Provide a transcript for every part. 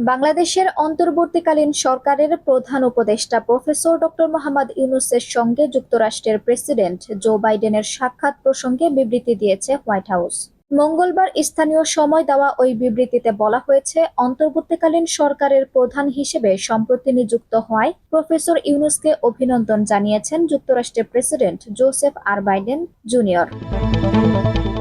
বাংলাদেশের অন্তর্বর্তীকালীন সরকারের প্রধান উপদেষ্টা প্রফেসর ডক্টর মোহাম্মদ ইউনূসের সঙ্গে যুক্তরাষ্ট্রের প্রেসিডেন্ট জো বাইডেনের সাক্ষাৎ প্রসঙ্গে বিবৃতি দিয়েছে হোয়াইট হাউস। মঙ্গলবার স্থানীয় সময় দেওয়া ওই বিবৃতিতে বলা হয়েছে, অন্তর্বর্তীকালীন সরকারের প্রধান হিসেবে সম্প্রতি নিযুক্ত হওয়ায় প্রফেসর ইউনূসকে অভিনন্দন জানিয়েছেন যুক্তরাষ্ট্রের প্রেসিডেন্ট জোসেফ আর বাইডেন জুনিয়র।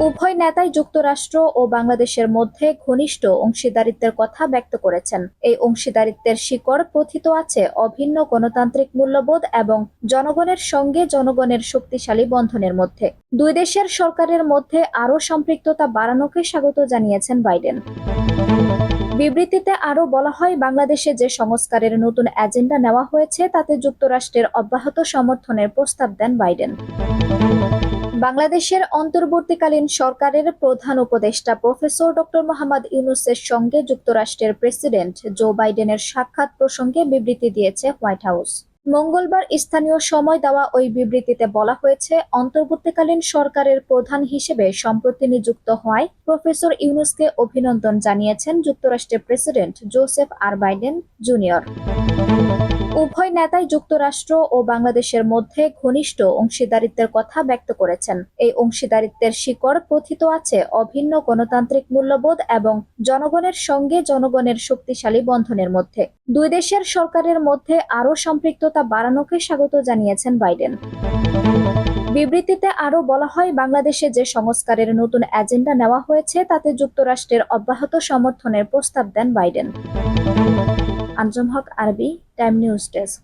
উভয় নেতাই যুক্তরাষ্ট্র ও বাংলাদেশের মধ্যে ঘনিষ্ঠ অংশীদারিত্বের কথা ব্যক্ত করেছেন। এই অংশীদারিত্বের শিকড় প্রথিত আছে অভিন্ন গণতান্ত্রিক মূল্যবোধ এবং জনগণের সঙ্গে জনগণের শক্তিশালী বন্ধনের মধ্যে। দুই দেশের সরকারের মধ্যে আরও সম্পৃক্ততা বাড়ানোকে স্বাগত জানিয়েছেন বাইডেন। বিবৃতিতে আরও বলা হয়, বাংলাদেশে যে সংস্কারের নতুন এজেন্ডা নেওয়া হয়েছে তাতে যুক্তরাষ্ট্রের অব্যাহত সমর্থনের প্রস্তাব দেন বাইডেন। বাংলাদেশের অন্তর্বর্তীকালীন সরকারের প্রধান উপদেষ্টা প্রফেসর ডক্টর মোহাম্মদ ইউনূসের সঙ্গে যুক্তরাষ্ট্রের প্রেসিডেন্ট জো বাইডেনের সাক্ষাৎ প্রসঙ্গে বিবৃতি দিয়েছে হোয়াইট হাউস। মঙ্গলবার স্থানীয় সময় দেওয়া ওই বিবৃতিতে বলা হয়েছে, অন্তর্বর্তীকালীন সরকারের প্রধান হিসেবে সম্প্রতি নিযুক্ত হওয়ায় প্রফেসর ইউনূসকে অভিনন্দন জানিয়েছেন যুক্তরাষ্ট্রের প্রেসিডেন্ট জোসেফ আর বাইডেন জুনিয়র। উভয় নেতাই যুক্তরাষ্ট্র ও বাংলাদেশের মধ্যে ঘনিষ্ঠ অংশীদারিত্বের কথা ব্যক্ত করেছেন। এই অংশীদারিত্বের শিকড় প্রথিত আছে অভিন্ন গণতান্ত্রিক মূল্যবোধ এবং জনগণের সঙ্গে জনগণের শক্তিশালী বন্ধনের মধ্যে। দুই দেশের সরকারের মধ্যে আরও সম্পৃক্ততা বাড়ানোকে স্বাগত জানিয়েছেন বাইডেন। বিবৃতিতে আরও বলা হয়, বাংলাদেশে যে সংস্কারের নতুন এজেন্ডা নেওয়া হয়েছে তাতে যুক্তরাষ্ট্রের অব্যাহত সমর্থনের প্রস্তাব দেন বাইডেন। আঞ্জুম হক, আরবি, টাইম নিউজ ডেস্ক।